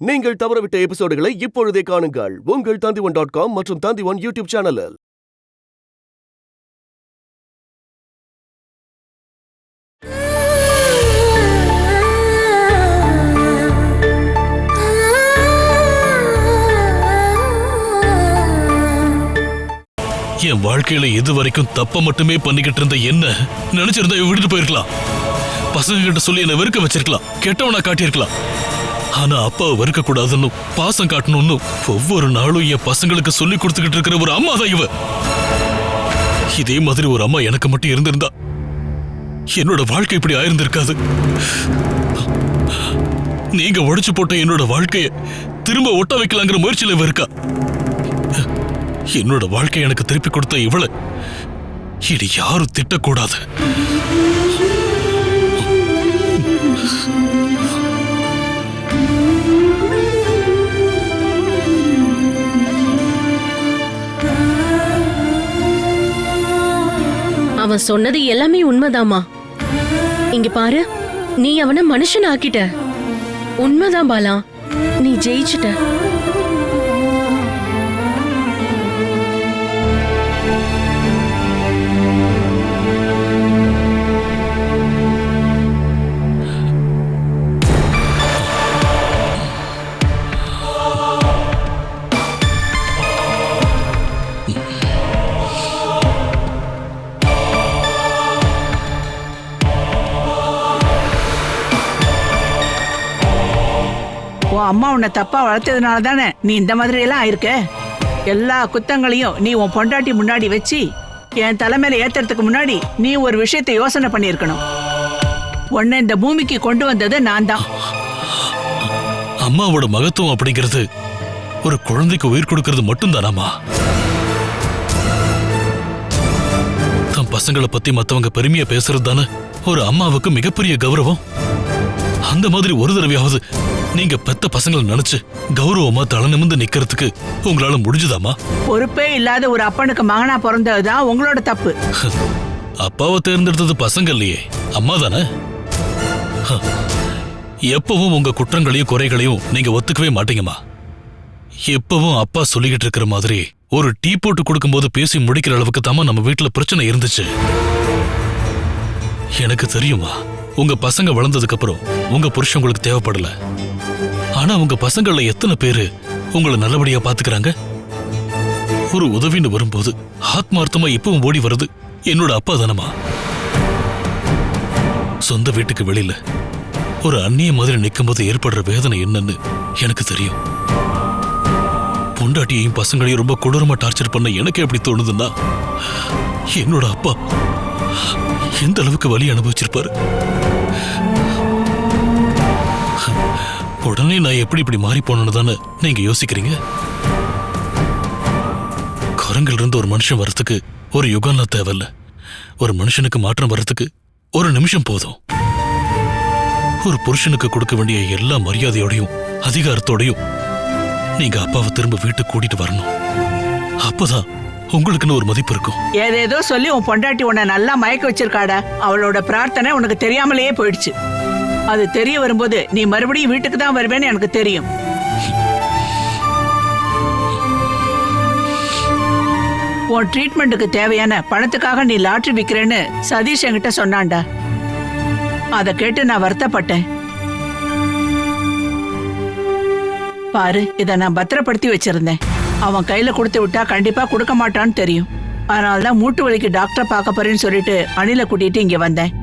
நீங்கள் தவறவிட்ட எபிசோடுகளை இப்பொழுதே காணுங்கள் உங்கள் Tandivan.com மற்றும் Tandivan யூடியூப் சேனலில். என் வாழ்க்கையில இதுவரைக்கும் தப்ப மட்டுமே பண்ணிக்கிட்டு இருந்த என்ன நினைச்சிருந்தா விட்டுட்டு போயிருக்கலாம். பசங்க கிட்ட சொல்லி என்ன வெறுக்க வச்சிருக்கலாம், கெட்டவனா காட்டியிருக்கலாம். ஆனா அப்பாவை வெறுக்க கூடாதுன்னு, பாசம் காட்டணும்னு ஒவ்வொரு நாளும் என் பசங்களுக்கு சொல்லி கொடுத்துக்கிட்டு இருக்கிற ஒரு அம்மா தான் இவ. இதே மாதிரி ஒரு அம்மா எனக்கு மட்டும் இருந்திருந்தா என்னோட வாழ்க்கை இப்படி ஆயிருந்திருக்காது. நீங்க உடைச்சு போட்ட என்னோட வாழ்க்கைய திரும்ப ஒட்ட வைக்கலாங்கிற முயற்சியில இவ இருக்கா. என்னோட வாழ்க்கை எனக்கு திருப்பி கொடுத்த இவள இனி யாரும் திட்டக்கூடாது. அவன் சொன்னது எல்லாமே உண்மைதாமா. இங்க பாரு, நீ அவனை மனுஷன் ஆக்கிட்ட. உண்மைதான் பாலா, நீ ஜெயிச்சிட்ட. அம்மா உன்னை தப்பா வளர்த்ததுனால தானே நீ இந்த மாதிரி எல்லாம் ஆயிருக்க. எல்லா குத்தங்களையும் நீ உன் பொண்டாட்டி முன்னாடி வச்சு என் தலைமையில ஏத்துறதுக்கு முன்னாடி நீ ஒரு விஷயத்தை யோசனை பண்ணிருக்கணும். உன்னை இந்த பூமிக்கு கொண்டு வந்தது நான் தான். அம்மாவோட மகத்துவம் அப்படிங்கிறது ஒரு குழந்தைக்கு உயிர் கொடுக்கிறது மட்டும் தானாமா? தன் பசங்களை பத்தி மத்தவங்க பெருமையா பேசுறது தானே ஒரு அம்மாவுக்கு மிகப்பெரிய கௌரவம். அந்த மாதிரி ஒரு தடவையாவது நீங்க பெத்த பசங்களை நினைச்சு கௌரவமா தலை நிமிர்ந்து நிக்கிறதுக்கு உங்களால முடிஞ்சுதாமா? பொறுப்பே இல்லாத ஒரு அப்பனுக்கு மகனா பிறந்ததுதான் உங்களோட தப்பு. அப்பாவை தேர்ந்தெடுத்தது பசங்க இல்லையே, அம்மா தானே. எப்பவும் உங்க குற்றங்களையும் குறைகளையும் நீங்க ஒத்துக்கவே மாட்டீங்கம்மா. எப்பவும் அப்பா சொல்லிக்கிட்டு இருக்கிற மாதிரி ஒரு டீ போட்டு கொடுக்கும் போது பேசி முடிக்கிற அளவுக்கு தாமா நம்ம வீட்டுல பிரச்சனை இருந்துச்சு. எனக்கு தெரியுமா, உங்க பசங்க வளர்ந்ததுக்கு அப்புறம் உங்க புருஷன் உங்களுக்கு தேவைப்படல. ஆனா உங்க பசங்கள்ல எத்தனை பேரு உங்களை நல்லபடியா பாத்துக்கிறாங்க? ஒரு உதவின்னு வரும்போது ஆத்மார்த்தமா இப்பவும் ஓடி வருது என்னோட அப்பா தானமா. சொந்த வீட்டுக்கு வெளியில ஒரு அந்நிய மாதிரி நிற்கும் போது ஏற்படுற வேதனை என்னன்னு எனக்கு தெரியும். பொண்டாட்டியையும் பசங்களையும் ரொம்ப கொடூரமா டார்ச்சர் பண்ண எனக்கு எப்படி தோணுதுன்னா, என்னோட அப்பா எந்த அளவுக்கு வலி அனுபவிச்சிருப்பாரு. உடனே நான் எப்படி இப்படி மாறி போனேன்னு தானே நீங்க யோசிக்கிறீங்க? குரங்கில் இருந்து ஒரு மனுஷன் வர்றதுக்கு ஒரு யுகம்லாம் தேவையில்ல. ஒரு மனுஷனுக்கு மாற்றம் வர்றதுக்கு ஒரு நிமிஷம் போதும். ஒரு புருஷனுக்கு கொடுக்க வேண்டிய எல்லா மரியாதையோடையும் அதிகாரத்தோடையும் நீங்க அப்பாவை திரும்ப வீட்டுக்கு கூட்டிட்டு வரணும். அப்பதான் உங்களுக்குன்னு ஒரு மதிப்பு இருக்கும். ஏதேதோ சொல்லி உன் பொண்டாட்டி உன்னை நல்லா மயக்க வச்சிருக்காடா. அவளோட பிரார்த்தனை உனக்கு தெரியாமலேயே போயிடுச்சு. அது தெரிய வரும்போது நீ மறுபடியும் வீட்டுக்கு தான் வருவேன்னு எனக்கு தெரியும். உன் ட்ரீட்மெண்ட்டுக்கு தேவையான பணத்துக்காக நீ லாட்டரி விற்கிறேன்னு சதீஷ் என்கிட்ட சொன்னான்டா. அதை கேட்டு நான் வருத்தப்பட்டேன். பாரு, இதை நான் பத்திரப்படுத்தி வச்சிருந்தேன். அவன் கையில கொடுத்து விட்டா கண்டிப்பா கொடுக்க மாட்டான்னு தெரியும். அதனால்தான் மூட்டு வலிக்கு டாக்டரை பார்க்க போறேன்னு சொல்லிட்டு அணில கூட்டிட்டு இங்க வந்தேன்.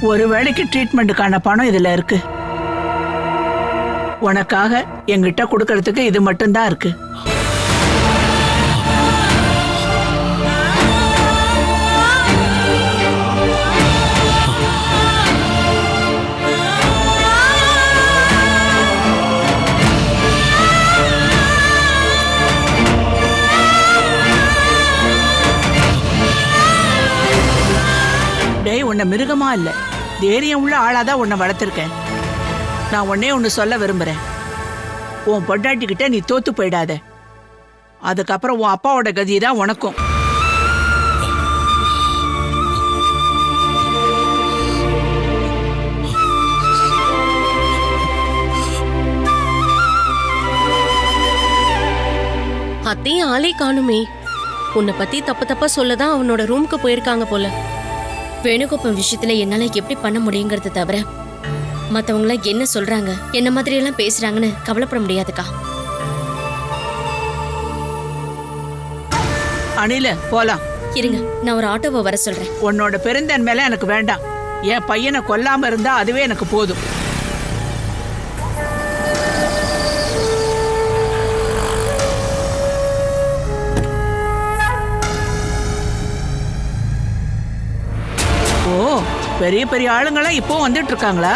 ஒரு வேளைக்கு ட்ரீட்மெண்ட்டுக்கான பணம் இதுல இருக்கு. உனக்காக என்கிட்ட கொடுக்கறதுக்கு இது மட்டும்தான் இருக்கு. உன்னை மிருகமா இல்ல, தைரியம் உள்ள ஆளாதான் உன்னை வளர்த்திருக்கேன். நான் உன்னே ஒன்னு சொல்ல விரும்புறேன். உன் பொண்டாட்டிக்கிட்ட நீ தோத்து போயிடாத. அதுக்கப்புறம் உன் அப்பாவோட கதிதான் உனக்கும். அத்தையும் ஆளே காணுமே. உன்னை பத்தி தப்பு தப்பா சொல்லதான் அவனோட ரூமுக்கு போயிருக்காங்க போல. வேணுகோபம் விஷயத்துல என்னால எப்படி பண்ண முடியுங்கிறத தவிர மத்தவங்கள என்ன சொல்றாங்க, என்ன மாதிரி எல்லாம் பேசுறாங்கன்னு கவலைப்பட முடியாதுக்கா. அணில போலாம். இருங்க, நான் ஒரு ஆட்டோவை வர சொல்றேன். உன்னோட பெருந்தன்மையில எனக்கு வேண்டாம். என் பையனை கொல்லாம இருந்தா அதுவே எனக்கு போதும். ஓ, பெரிய பெரிய ஆளுங்களா இப்போ வந்துட்டு இருக்காங்களா?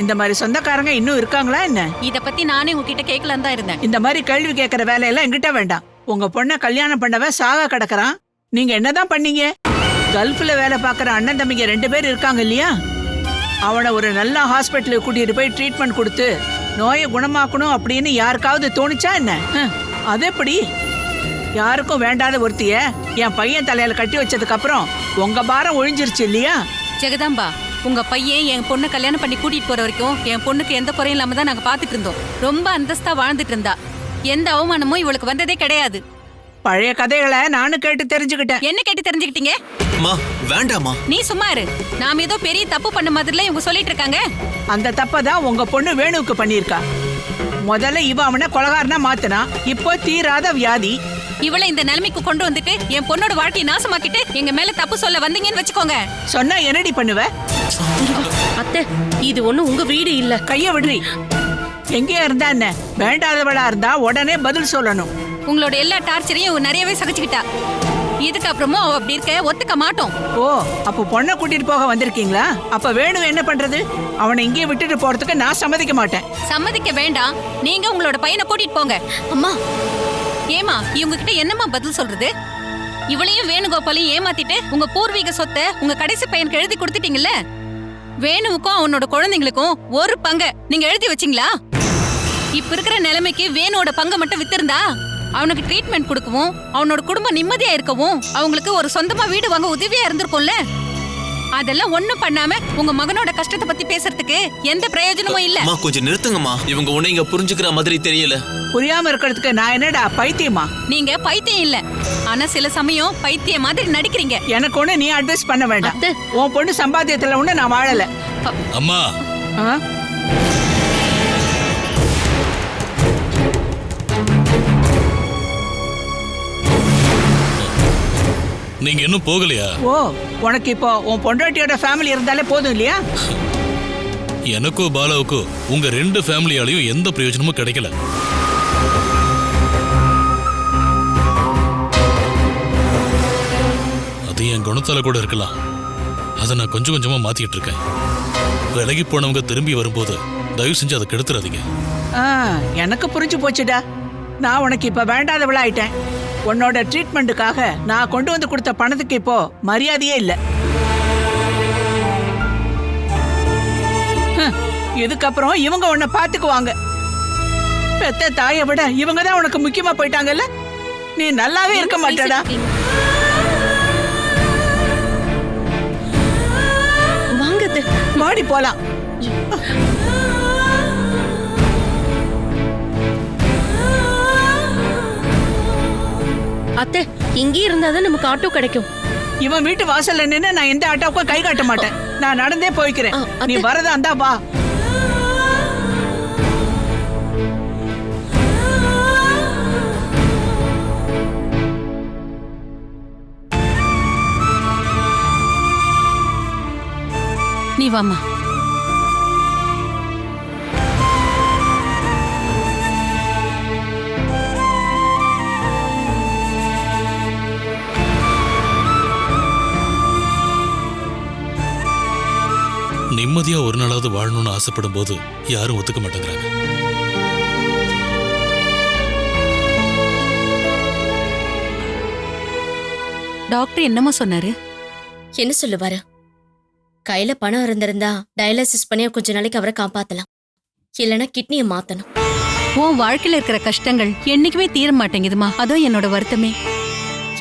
இந்த மாதிரி சொந்தக்காரங்க இன்னும் இருக்காங்களா என்ன? இத பத்தி நானே உங்ககிட்ட கேட்கலாம் தான் இருந்தேன். இந்த மாதிரி கேள்வி கேட்கற வேலையெல்லாம் என்கிட்ட வேண்டாம். உங்க பொண்ணை கல்யாணம் பண்ணவன் சாக கிடக்குறான். நீங்க என்னதான் பண்ணீங்க? கல்ஃப்ல வேலை பார்க்கற அண்ணன் தம்பிங்க 2 பேர் இருக்காங்க இல்லையா? அவனை ஒரு நல்ல ஹாஸ்பிட்டலுக்கு கூட்டிட்டு போய் ட்ரீட்மெண்ட் கொடுத்து நோயை குணமாக்கணும் அப்படின்னு யாருக்காவது தோணுச்சா என்ன? அது எப்படி? யாருக்கும் வேண்டாத ஒருத்திய என் பையன் தலையில கட்டி வச்சதுக்கு அப்புறம் உங்க பாரம் ஒழிஞ்சிருச்சு இல்லையா? ஜெகதாம்பா, உங்க பையன் என் பொண்ணை கல்யாணம் பண்ணி கூட்டிட்டு போற வரைக்கும் என் பொண்ணுக்கு எந்த குறையும் இல்லாம தான் நாங்க பாத்துட்டு இருந்தோம். ரொம்ப அந்தஸ்தா வாழ்ந்துட்டு இருந்தா. எந்த அவமானமும் இவளுக்கு வந்ததே கிடையாது. பழைய கதைகளை நானும் கேட்டு தெரிஞ்சுக்கிட்டேன். என்ன கேட்டு தெரிஞ்சுக்கிட்டீங்க? வேண்டாமா, நீ சும்மா இரு. நாம ஏதோ பெரிய தப்பு பண்ண மாதிரில இவங்க சொல்லிட்டு இருக்காங்க. அந்த தப்பை தான் உங்க பொண்ணு வேணுவுக்கு பண்ணியிருக்கா. முதல்ல இவ அவனை கொலகாரனா மாத்தினா, இப்போ தீராத வியாதி. இவளை இந்த நிலைமைக்கு கொண்டு வந்துட்டு என் பொண்ணோட வாழ்க்கையை நாசமாக்கிட்டு எங்க மேல தப்பு சொல்ல வந்தீங்கன்னு வச்சுக்கோங்க. சொன்னா என்னடி பண்ணுவ? அத்தை, இது ஒண்ணு உங்க வீடு இல்ல. கைய விடுறி. எங்கேயா இருந்தா என்ன? வேண்டாதவளா இருந்தா உடனே பதில் சொல்லணும். உங்களோட எல்லா டார்ச்சரையும் நிறையவே சகிச்சுக்கிட்டா. இதுக்கப்புறமும் அவ அப்படி இருக்க ஒத்துக்க மாட்டோம். ஓ, அப்ப பொண்ணை கூட்டிட்டு போக வந்திருக்கீங்களா? அப்ப வேணும் என்ன பண்றது? அவனை இங்கே விட்டுட்டு போறதுக்கு நான் சம்மதிக்க மாட்டேன். சம்மதிக்க வேண்டாம். நீங்க உங்களோட பையனை கூட்டிட்டு போங்க. அம்மா, ஏமா இவங்க கிட்ட என்னமா பதில் சொல்றது? இவளையும் வேணுகோபாலையும் ஏமாத்திட்டு உங்க பூர்வீக சொத்தை உங்க கடைசி பையனுக்கு எழுதி கொடுத்துட்டீங்கல்ல. வேணுவுக்கும் அவனோட குழந்தைங்களுக்கும் ஒரு பங்கை நீங்க எழுதி வச்சீங்களா? இப்ப இருக்கிற நிலைமைக்கு வேணுவோட பங்கை மட்டும் வித்திருந்தா அவனுக்கு ட்ரீட்மெண்ட் கொடுக்கவும் அவனோட குடும்பம் நிம்மதியா இருக்கவும் அவங்களுக்கு ஒரு சொந்தமா வீடு வாங்க உதவியா இருந்திருக்கும்ல. அதெல்லாம் ஒண்ணும் பண்ணாம உங்க மகனோட கஷ்டத்தை பத்தி பேசுறதுக்கு எந்த பிரயோஜனமும் இல்ல. கொஞ்சம் நிறுத்துங்கம்மா. இவங்க உன்னை இங்க புரிஞ்சுக்கிற மாதிரி தெரியல. புரியாம இருக்கிறதுக்கு நான் என்னடா பைத்தியமா? நீங்க பைத்தியம் இல்ல, ஆனா சில சமயம் பைத்திய மாதிரி நடிக்கிறீங்க. எனக்கு ஒண்ணு நீ அட்வைஸ் பண்ண வேண்டாம். அத்தை. உன் பொண்ணு சம்பாத்தியத்துல ஒண்ணு நான் வாழல. அம்மா, ஆ? நீங்க இன்னும் போகலையா? ஓ, உனக்கு இப்போ உன் பொண்டாட்டியோட ஃபேமிலி இருந்தாலே போதும் இல்லையா? எனக்கோ பாலாவுக்கோ உங்க 2 ஃபேமிலியாலையும் எந்த பிரயோஜனமும் கிடைக்கல. அது என் குணத்தால கூட இருக்கலாம். அதை நான் கொஞ்சம் கொஞ்சமா மாத்திட்டு இருக்கேன். விலகி போனவங்க திரும்பி வரும்போது தயவு செஞ்சு அதை கெடுத்துறாதீங்க. எனக்கு புரிஞ்சு போச்சுடா. நான் உனக்கு இப்ப வேண்டாதவளாயிட்டேன். உன்னோட ட்ரீட்மெண்ட்டுக்காக நான் கொண்டு வந்து கொடுத்த பணத்துக்கு இப்போ மரியாதையே இல்ல. இதுக்கப்புறம் இவங்க உன்னை பாத்துக்குவாங்க. பெத்த தாயை விட இவங்க தான் உனக்கு முக்கியமா போயிட்டாங்கல்ல. நீ நல்லாவே இருக்க மாட்டடா. வாங்க மாடி போலாம். அத்தை, இங்கே இருந்தாதான் நமக்கு ஆட்டோ கிடைக்கும். இவன் வீட்டு வாசல்ல நின்னு நான் எந்த ஆட்டோவுக்கும் கை காட்ட மாட்டேன். நான் நடந்தே போய்க்கிறேன். நீ வரதா இருந்தா வா. நீ வாமா. நிம்மதியா ஒரு நாளாவது வாழணும்னு ஆசைப்படும் போது யாரும் ஒத்துக்க மாட்டேங்கிறாங்க. டாக்டர் என்னம்மா சொன்னாரு? என்ன சொல்லுவாரு? கையில பணம் இருந்திருந்தா டயாலிசிஸ் பண்ணி கொஞ்ச நாளைக்கு அவரை காப்பாத்தலாம், இல்லைன்னா கிட்னியை மாத்தணும். உன் வாழ்க்கையில இருக்கிற கஷ்டங்கள் என்னைக்குமே தீர மாட்டேங்குதுமா. அதோ என்னோட வருத்தமே.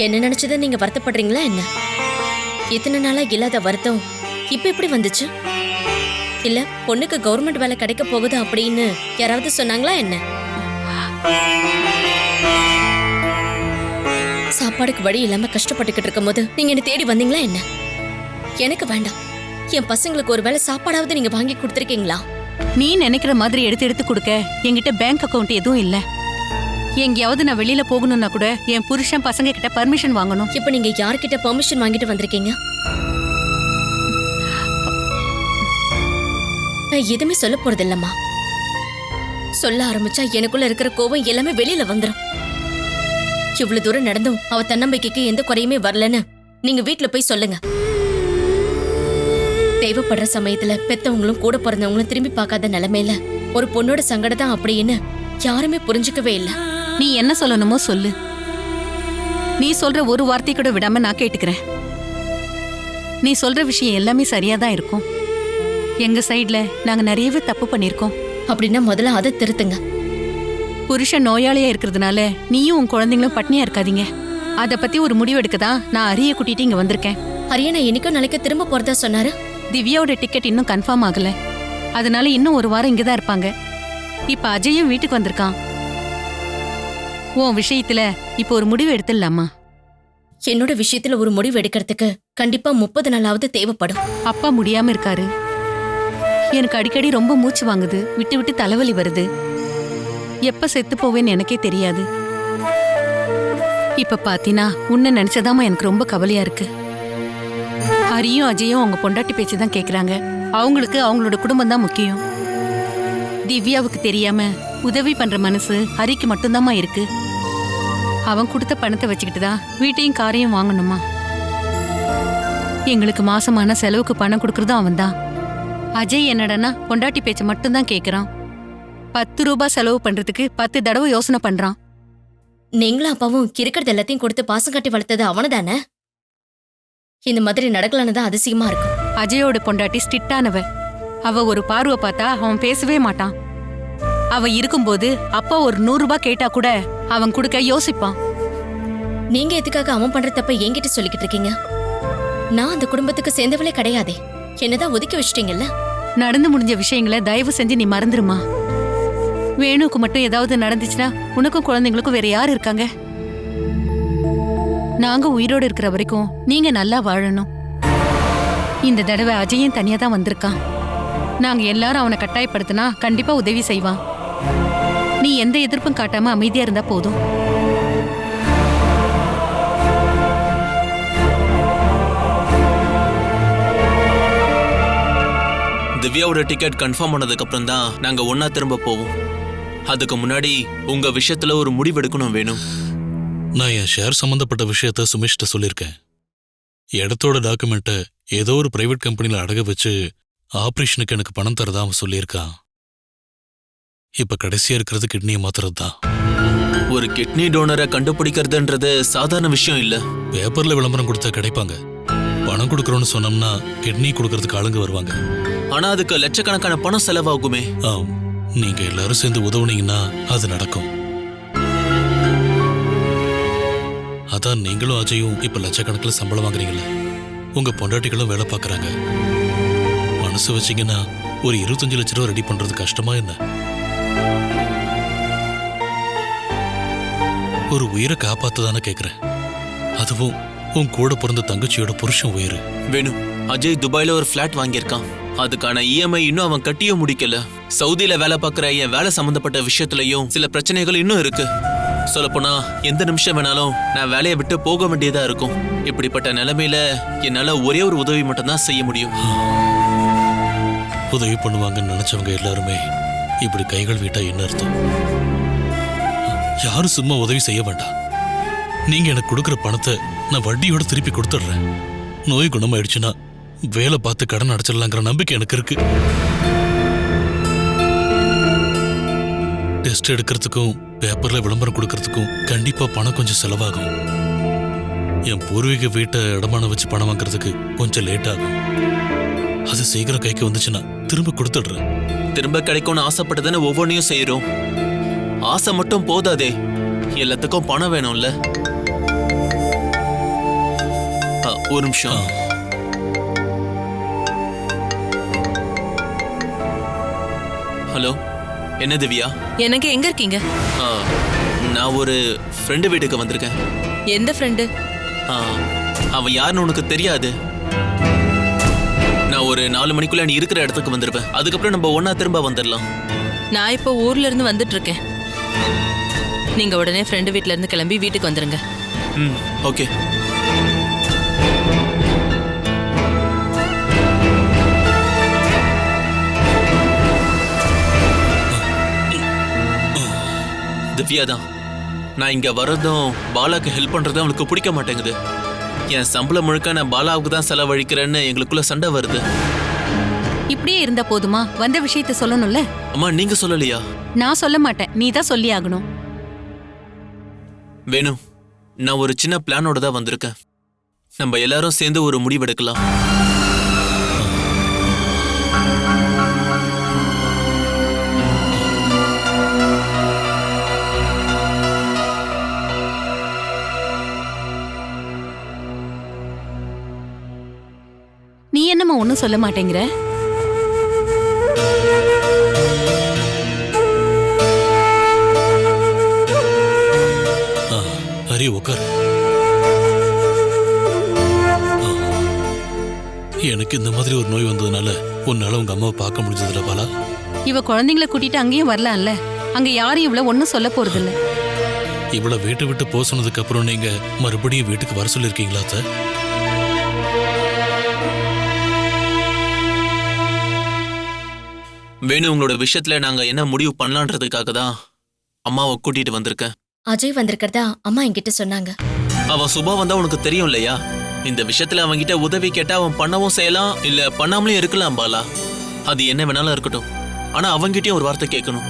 என்ன நினைச்சதை நீங்க வருத்தப்படுறீங்களா என்ன? இத்தனை நாளா இல்லாத வருத்தம் இப்ப எப்படி வந்துச்சு? இல்ல பொண்ணுக்கு கவர்மெண்ட் வேலை கிடைக்க போகுது அப்படின்னு யாராவது சொன்னாங்களா என்ன? சாப்பாடுக்கு வழி இல்லாம கஷ்டப்பட்டுக்கிட்டு இருக்கும் போது நீங்க என்ன தேடி வந்தீங்களா என்ன? எனக்கு வேண்டாம். என் பசங்களுக்கு ஒரு வேளை சாப்பாடாவது நீங்க வாங்கி கொடுத்துருக்கீங்களா? நீ நினைக்கிற மாதிரி எடுத்து எடுத்து கொடுக்க என்கிட்ட பேங்க் அக்கவுண்ட் எதுவும் இல்ல. எங்கேயாவது நான் வெளியில போகணும்னா கூட என் புருஷன் பசங்க கிட்ட பர்மிஷன் வாங்கணும். இப்ப நீங்க யார்கிட்ட பெர்மிஷன் வாங்கிட்டு வந்திருக்கீங்க? நான் எதுவுமே சொல்ல போறது இல்லம்மா. சொல்ல ஆரம்பிச்சா எனக்குள்ள இருக்கிற கோபம் எல்லாமே வெளியில வந்துடும். இவ்வளவு தூரம் நடந்தும் அவ தன்னம்பிக்கைக்கு எந்த குறையுமே வரலன்னு நீங்க வீட்டுல போய் சொல்லுங்க. தேவைப்படுற சமயத்துல பெத்தவங்களும் கூட பிறந்தவங்களும் திரும்பி பார்க்காத நிலைமையில ஒரு பொண்ணோட சங்கடம் அப்படின்னு யாருமே புரிஞ்சுக்கவே இல்லை. நீ என்ன சொல்லணுமோ சொல்லு. நீ சொல்ற ஒரு வார்த்தை கூட விடாம நான் கேட்டுக்கிறேன். நீ சொல்ற விஷயம் எல்லாமே சரியா தான் இருக்கும். எங்க சைடுல நாங்க நிறையவே தப்பு பண்ணிருக்கோம். அப்படின்னா முதல்ல அதை திருத்துங்க. புருஷன் நோயாளியா இருக்கிறதுனால நீயும் உன் குழந்தைங்களும் பட்னியா இருக்காதீங்க. அத பத்தி ஒரு முடிவு எடுக்கதான் நான் அரிய கூட்டிட்டு இங்க வந்திருக்கேன். ஹரியானா என்னைக்கும் நாளைக்கு திரும்ப போறதா சொன்னாரு. திவ்யாவோட டிக்கெட் இன்னும் கன்ஃபார்ம் ஆகல. அதனால இன்னும் ஒரு வாரம் இங்கதான் இருப்பாங்க. இப்ப அஜயும் வீட்டுக்கு வந்திருக்கான். உன் விஷயத்துல இப்ப ஒரு முடிவு எடுத்துடலாமா? என்னோட விஷயத்துல ஒரு முடிவு எடுக்கிறதுக்கு கண்டிப்பா 30 நாளாவது தேவைப்படும். அப்பா முடியாம இருக்காரு. எனக்கு அடிக்கடி ரொம்ப மூச்சு வாங்குது, விட்டு விட்டு தலைவலி வருது. எப்ப செத்து போவேன்னு எனக்கே தெரியாது. இப்ப பாத்தீனா உன்னை நினைச்சதாமா எனக்கு ரொம்ப கவலையா இருக்கு. ஹரியும் அஜயும் அவங்க பொண்டாட்டி பேச்சுதான் கேக்குறாங்க. அவங்களுக்கு அவங்களோட குடும்பம் தான் முக்கியம். திவ்யாவுக்கு தெரியாம உதவி பண்ற மனசு ஹரிக்கு மட்டும்தாம்மா இருக்கு. அவன் கொடுத்த பணத்தை வச்சுக்கிட்டு தான் வீட்டையும் காரையும் வாங்கணுமா. எங்களுக்கு மாசமான செலவுக்கு பணம் கொடுக்கறதும் அவன் தான். அஜய் என்னடனா பொண்டாட்டி பேச்ச மட்டும்தான் கேக்குறான். 10 ரூபாய் செலவு பண்றதுக்கு 10 தடவை யோசனை பண்றான். நீங்களும் அப்பாவும் இருக்கிறது எல்லாத்தையும் கொடுத்து பாசம் கட்டி வளர்த்தது அவனு தானே. இந்த மாதிரி நடக்கலன்னு தான் அதிசயமா இருக்கும். அஜயோட பொண்டாட்டி ஸ்ட்ரிக்டானவ. அவ ஒரு பார்வை பார்த்தா அவன் பேசவே மாட்டான். அவ இருக்கும்போது அப்பா ஒரு 100 ரூபாய் கேட்டா கூட அவன் கொடுக்க யோசிப்பான். நீங்க எதுக்காக அவன் பண்ற தப்ப என்கிட்ட சொல்லிக்கிட்டு இருக்கீங்க? நான் அந்த குடும்பத்துக்கு சேர்ந்தவளே கிடையாதே. என்னதான் ஒதுக்கி வச்சிட்டீங்கல்ல. நடந்து முடிஞ்ச விஷயங்களை தயவு செஞ்சு நீ மறந்துருமா. வேணுக்கு மட்டும் ஏதாவது நடந்துச்சுன்னா உனக்கும் குழந்தைங்களுக்கும் வேற யார் இருக்காங்க? நாங்க உயிரோடு இருக்கிற வரைக்கும் நீங்க நல்லா வாழணும். இந்த தடவை அஜயும் தனியா தான் வந்திருக்கான். நாங்க எல்லாரும் அவனை கட்டாயப்படுத்தினா கண்டிப்பா உதவி செய்வான். நீ எந்த எதிர்ப்பும் காட்டாம அமைதியா இருந்தா போதும். திவ்யாவோட டிக்கெட் கன்ஃபார்ம் பண்ணதுக்கு அப்புறம் தான் நாங்க ஒன்னா திரும்ப போவோம். அதுக்கு முன்னாடி உங்க விஷயத்துல ஒரு முடிவு எடுக்கணும் வேணும். நான் என் ஷேர் சம்பந்தப்பட்ட விஷயத்த சுமேஷ்ட சொல்லியிருக்கேன். இடத்தோட டாக்குமெண்ட்டை ஏதோ ஒரு பிரைவேட் கம்பெனில அடக வச்சு ஆபரேஷனுக்கு எனக்கு பணம் தரதா அவன் சொல்லியிருக்கான். இப்ப கடைசியா இருக்கிறது கிட்னியை மாத்துறது தான். ஒரு கிட்னி டோனரை கண்டுபிடிக்கிறதுன்றது சாதாரண விஷயம் இல்ல. பேப்பர்ல விளம்பரம் கொடுத்தா கிடைப்பாங்க. பணம் கொடுக்கறோம்னு சொன்னோம்னா கிட்னி கொடுக்கறதுக்கு ஆளுங்க வருவாங்க. ஆனா அதுக்கு லட்சக்கணக்கான பணம் செலவாகுமே. நீங்க எல்லாரும் சேர்ந்து உதவுனீங்கன்னா அது நடக்கும். அதான் நீங்களும் அஜயும் இப்ப லட்சக்கணக்கில் சம்பளம் வாங்குறீங்களே. உங்க பொண்டாட்டிகளும் வேலை பார்க்கறாங்க. மனசு வச்சீங்கன்னா ஒரு 25 லட்சம் ரூபா ரெடி பண்றது கஷ்டமா என்ன? ஒரு உயிரை காப்பாத்துதானே கேக்குறேன். அதுவும் உன் கூட பிறந்த தங்கச்சியோட புருஷன் உயிர். வேணும், அஜய் துபாயில ஒரு பிளாட் வாங்கியிருக்கான். அதுக்கான இஎம்ஐ இன்னும் அவன் கட்டியும் முடிக்கல. சவுதியில வேலை பார்க்குற என் வேலை சம்பந்தப்பட்ட விஷயத்துலயும் சில பிரச்சனைகள் இன்னும் இருக்கு. சொல்லப்போனா எந்த நிமிஷம் வேணாலும் நான் வேலையை விட்டு போக வேண்டியதா இருக்கும். இப்படிப்பட்ட நிலைமையில என்னால ஒரே ஒரு உதவி மட்டும்தான் செய்ய முடியும். உதவி பண்ணுவாங்கன்னு நினைச்சவங்க எல்லாருமே இப்படி கைகள் வீட்டா என்ன அர்த்தம்? யாரும் சும்மா உதவி செய்ய வேண்டாம். நீங்க எனக்கு கொடுக்குற பணத்தை நான் வட்டியோட திருப்பி கொடுத்துடுறேன். நோய் குணமாயிடுச்சுன்னா வேலை பார்த்து கடன் அடைச்சிடலாங்கிற நம்பிக்கை எனக்கு இருக்கு. டெஸ்ட் எடுக்கிறதுக்கும் பேப்பர்ல விளம்பரம் கொடுக்கறதுக்கும் கண்டிப்பா பணம் கொஞ்சம் செலவாகும். என் பூர்வீக வீட்டை இடமான வச்சு பணம் வாங்குறதுக்கு கொஞ்சம் லேட் ஆகும். அது சீக்கிரம் கைக்கு வந்துச்சுன்னா திரும்ப கொடுத்துடுறேன். திரும்ப கிடைக்கும்னு ஆசைப்பட்டதானே ஒவ்வொன்றையும் செய்யறோம். ஆசை மட்டும் போதாதே, எல்லாத்துக்கும் பணம் வேணும்ல. ஒரு நிமிஷம். ஹலோ, என்ன திவ்யா? எனக்கு எங்க இருக்கீங்க? நான் ஒரு ஃப்ரெண்டு வீட்டுக்கு வந்திருக்கேன். எந்த ஃப்ரெண்டு? அவன் யாருன்னு உனக்கு தெரியாது. நான் ஒரு 4 மணிக்குள்ள நீ இருக்கிற இடத்துக்கு வந்துருப்பேன். அதுக்கப்புறம் நம்ம ஒன்னா திரும்ப வந்துடலாம். நான் இப்போ ஊர்ல இருந்து வந்துட்டு இருக்கேன். நீங்க உடனே ஃப்ரெண்டு வீட்ல இருந்து கிளம்பி வீட்டுக்கு வந்துருங்க. ஓகே. திவ்யா தான். நான் இங்க வரதும் பாலாக்கு ஹெல்ப் பண்றதும் அவளுக்கு பிடிக்க மாட்டேங்குது. என் சம்பளம் முழுக்க நான் பாலாவுக்கு தான் செலவழிக்கிறேன்னு எங்களுக்குள்ள சண்டை வருது. இப்படியே இருந்தா போதுமா? வந்த விஷயத்த சொல்லணும்ல. அம்மா, நீங்க சொல்லலையா? நான் சொல்ல மாட்டேன், நீ தான் சொல்லி ஆகணும். வேணும், நான் ஒரு சின்ன பிளானோட தான் வந்திருக்கேன். நம்ம எல்லாரும் சேர்ந்து ஒரு முடிவெடுக்கலாம். நீ என்னம்மா ஒன்னும் சொல்ல மாட்டேங்கிற? ஹரி, உட்கார். எனக்கு இந்த மாதிரி ஒரு நோய் வந்ததுனால உன்னால உங்க அம்மாவை பார்க்க முடிஞ்சதுல பாலா. இவ குழந்தைங்களை கூட்டிட்டு அங்கேயும் வரலாம்ல. அங்க யாரும் இவ்வளவு ஒன்னும் சொல்ல போறது இல்ல. இவ்வளவு வீட்டை விட்டு போக சொன்னதுக்கு அப்புறம் நீங்க மறுபடியும் வீட்டுக்கு வர சொல்லிருக்கீங்களா சார்? வேணு, உங்களோட விஷயத்துல நாங்க என்ன முடிவு பண்ணலான்றதுக்காக தான் அம்மாவை கூட்டிட்டு வந்திருக்கேன். அஜய் வந்திருக்கிறதா அம்மா என்கிட்ட சொன்னாங்க. அவன் சுபா வந்தா உனக்கு தெரியும் இல்லையா? இந்த விஷயத்துல அவன்கிட்ட உதவி கேட்டா அவன் பண்ணவும் செய்யலாம், இல்ல பண்ணாமலே இருக்கலாம் பாலா. அது என்ன வேணாலும் இருக்கட்டும். ஆனா அவன்கிட்டயும் ஒரு வார்த்தை கேட்கணும்.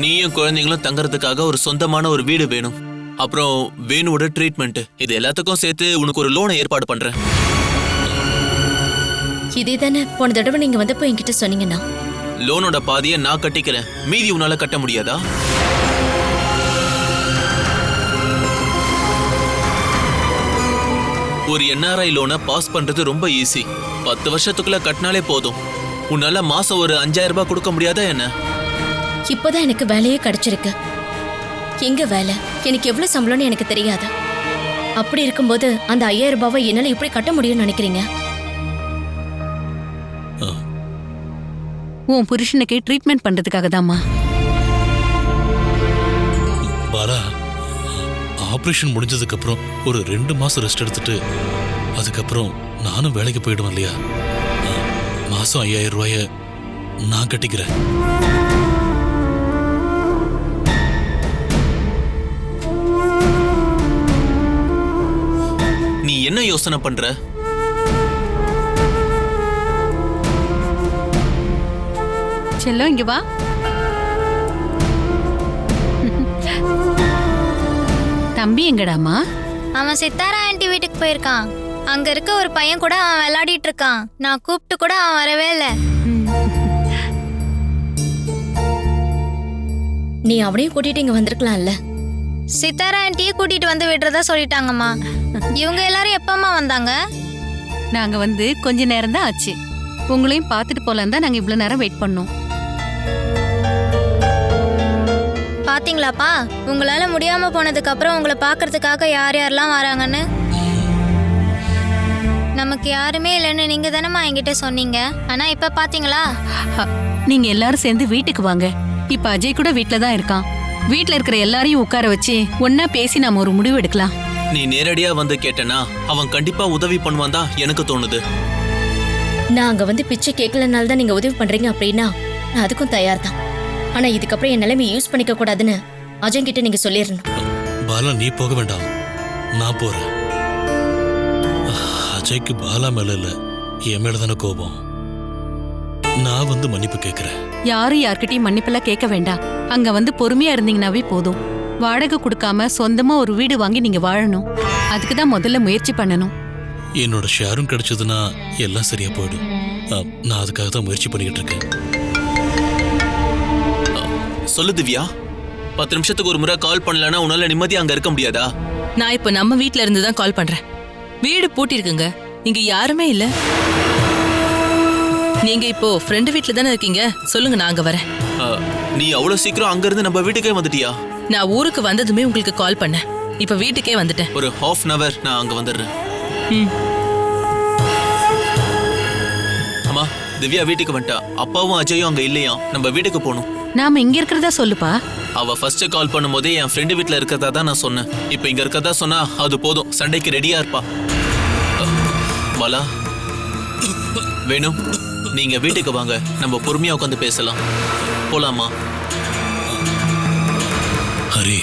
நீயும் குழந்தைங்களும் தங்கறதுக்காக ஒரு சொந்தமான ஒரு வீடு வேணும். அப்புறம் வேணுவோட ட்ரீட்மெண்ட், இது எல்லாத்துக்கும் சேர்த்து உனக்கு ஒரு லோனை ஏற்பாடு பண்றேன். இதே தானே போன தடவை நீங்க வந்தப்போ என்கிட்ட சொன்னீங்கன்னா. லோனோட பாதியை நான் கட்டிக்கிறேன், மீதி உன்னால கட்ட முடியாதா? ஒரு NRI லோனை பாஸ் பண்றது ரொம்ப ஈஸி. 10 வருஷத்துக்குள்ள கட்டினாலே போதும். உன்னால மாசம் ஒரு 5000 ரூபாய் கொடுக்க முடியாதா என்ன? இப்பதான் எனக்கு வேலையே கிடைச்சிருக்கு. எங்க வேலை, எனக்கு எவ்வளவு சம்பளம்னு எனக்கு தெரியாது. அப்படி இருக்கும்போது அந்த 5000 ரூபாவை என்னால எப்படி கட்ட முடியும்னு நினைக்கிறீங்க? உன் புருஷனுக்கு ட்ரீட்மெண்ட் பண்றதுக்காக தாம்மா. பாலா, ஆபரேஷன் முடிஞ்சதுக்கு அப்புறம் ஒரு 2 மாசம் ரெஸ்ட் எடுத்துட்டு அதுக்கப்புறம் நானும் வேலைக்கு போயிடுவேன் இல்லையா? மாசம் 5000 ரூபாய நான் கட்டிக்கிறேன். நீ என்ன யோசனை பண்ற? செல்லம், இங்க வா. தம்பி எங்கடாமா? அவன் சித்தாரா ஆண்டி வீட்டுக்கு போயிருக்கான். அங்க இருக்க ஒரு பையன் கூட அவன் விளையாடிட்டு இருக்கான். நான் கூப்பிட்டு கூட அவன் வரவே இல்லை. நீ அவனையும் கூட்டிட்டு இங்க வந்திருக்கலாம்ல. சித்தாரா ஆண்டியை கூட்டிட்டு வந்து விடுறதா சொல்லிட்டாங்கம்மா. இவங்க எல்லாரும் எப்பமா வந்தாங்க? நாங்க வந்து கொஞ்ச நேரம் தான் ஆச்சு. உங்களையும் பார்த்துட்டு போலாம் தான் நாங்க இவ்வளவு நேரம் வெயிட் பண்ணோம். பாத்தீங்களாப்பா, உங்களால முடியாம போனதுக்கு அப்புறம் உங்களை பாக்குறதுக்காக யார் யாரெல்லாம் வராங்கன்னு. நமக்கு யாருமே இல்லைன்னு நீங்க தானம்மா என்கிட்ட சொன்னீங்க. ஆனா இப்ப பாத்தீங்களா? நீங்க எல்லாரும் சேர்ந்து வீட்டுக்கு வாங்க. இப்ப அஜய் கூட வீட்ல தான் இருக்கான். வீட்ல இருக்கிற எல்லாரையும் உட்கார வச்சு ஒன்னா பேசி நாம ஒரு முடிவு எடுக்கலாம். நீ நேரடியா வந்து கேட்டனா அவன் கண்டிப்பா உதவி பண்ணுவான் தான் எனக்கு தோணுது. நான் அங்க வந்து பிச்சை கேட்கலனால தான் நீங்க உதவி பண்றீங்க அப்படின்னா நான் அதுக்கும் தயார் தான். ஆனா இதுக்கப்புறம் என் நிலைமை யூஸ் பண்ணிக்க கூடாதுன்னு அஜய் கிட்ட நீங்க சொல்லிடணும். பாலா, நீ போக வேண்டாம், நான் போறேன். அஜய்க்கு பாலா மேல இல்ல, என் மேலதான கோபம். நான் வந்து மன்னிப்பு கேட்கிறேன். யாரும் யார்கிட்டயும் மன்னிப்பெல்லாம் கேட்க வேண்டாம். அங்க வந்து பொறுமையா இருந்தீங்கன்னாவே போதும். வாடகை கொடுக்காம சொந்தமா ஒரு வீடு வாங்கி நீங்க வாழணும். அதுக்கு தான் முதல்ல முயற்சி பண்ணணும். என்னோட ஷேரும் கிடைச்சதுன்னா எல்லாம் சரியா போயிடும். நான் அதுக்காக தான் முயற்சி பண்ணிக்கிட்டு இருக்கேன். சொல்லு திவ்யா, 10 நிமிஷத்துக்கு ஒரு முறை கால் பண்ணலன்னா உன்னால நிம்மதியா அங்க இருக்க முடியாதா? நான் இப்ப நம்ம வீட்ல இருந்து தான் கால் பண்றேன். வீடு பூட்டி இருக்குங்க, இங்க யாருமே இல்ல. நீங்க இப்போ ஃப்ரெண்டு வீட்ல தானே இருக்கீங்க, சொல்லுங்க நான் அங்க வரேன். நீ அவ்வளவு சீக்கிரம் அங்க இருந்து நம்ம வீட்டுக்கே வந்துட்டியா? நான் ஊருக்கு வந்ததுமே உங்களுக்கு கால் பண்ணேன். இப்ப வீட்டுக்கே வந்துட்டேன். ஒரு ½ hour நான் அங்க வந்துடுறேன். அம்மா, திவ்யா வீட்டுக்கு வந்துட்டா. அப்பாவும் அஜயும் அங்க இல்லையா? நம்ம வீட்டுக்கு போகணும். நாம இங்க இருக்கிறதா சொல்லுப்பா. அவ ஃபர்ஸ்ட் கால் பண்ணும்போதே என் ஃப்ரெண்டு வீட்ல இருக்கிறதா தான் நான் சொன்னேன். இப்போ இங்க இருக்கிறதா சொன்னா அது போதும், சண்டைக்கு ரெடியா இருப்பா. பாலா, வேணும் நீங்க வீட்டுக்கு வாங்க, நம்ம பொறுமையா உட்காந்து பேசலாம். போலாமா? ஹரி,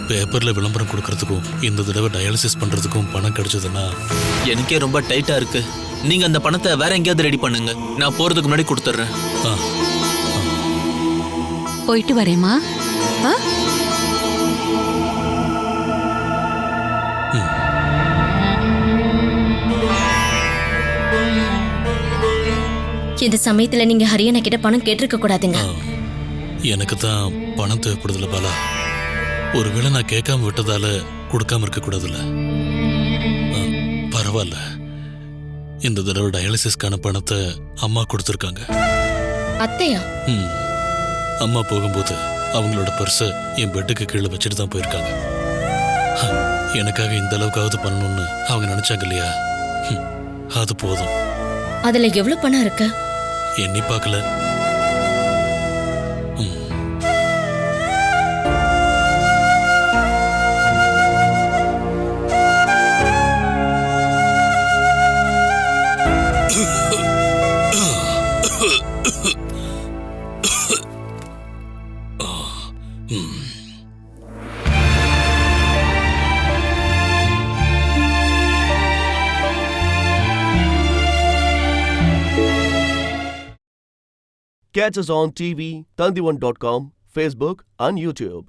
பேப்பர்ல விளம்பரம் கொடுக்கறதுக்கும் இந்த தடவை டயாலிசிஸ் பண்றதுக்கும் பணம் கிடைச்சதுன்னா எனக்கே ரொம்ப டைட்டா இருக்கு. நீங்க அந்த பணத்தை வேற எங்கேயாவது ரெடி பண்ணுங்க, நான் போறதுக்கு முன்னாடி கொடுத்துட்றேன். போயிட்டு வரேம்மா. இந்த சமயத்துல நீங்க ஹரியனா கிட்ட பணம் கேட்டிருக்க கூடாதுங்க. எனக்கு தான் பணம் தேவைப்படுதுல பாலா. ஒருவேளை நான் கேட்காம விட்டதால கொடுக்காம இருக்க கூடாதுல்ல. பரவாயில்ல, இந்த தடவை டயாலிசிஸ்க்கான பணத்தை அம்மா கொடுத்துருக்காங்க. அத்தையா? அம்மா போகும்போது அவங்களோட பர்ஸை என் பெட்டுக்கு கீழே வச்சுட்டு தான் போயிருக்காங்க. எனக்காக இந்த அளவுக்காவது பண்ணணும்னு அவங்க நினைச்சாங்க இல்லையா? அது போதும். அதுல எவ்வளவு பணம் இருக்கு? எண்ணி பார்க்கல. Catch us on TV, Tandivan.com, Facebook and YouTube.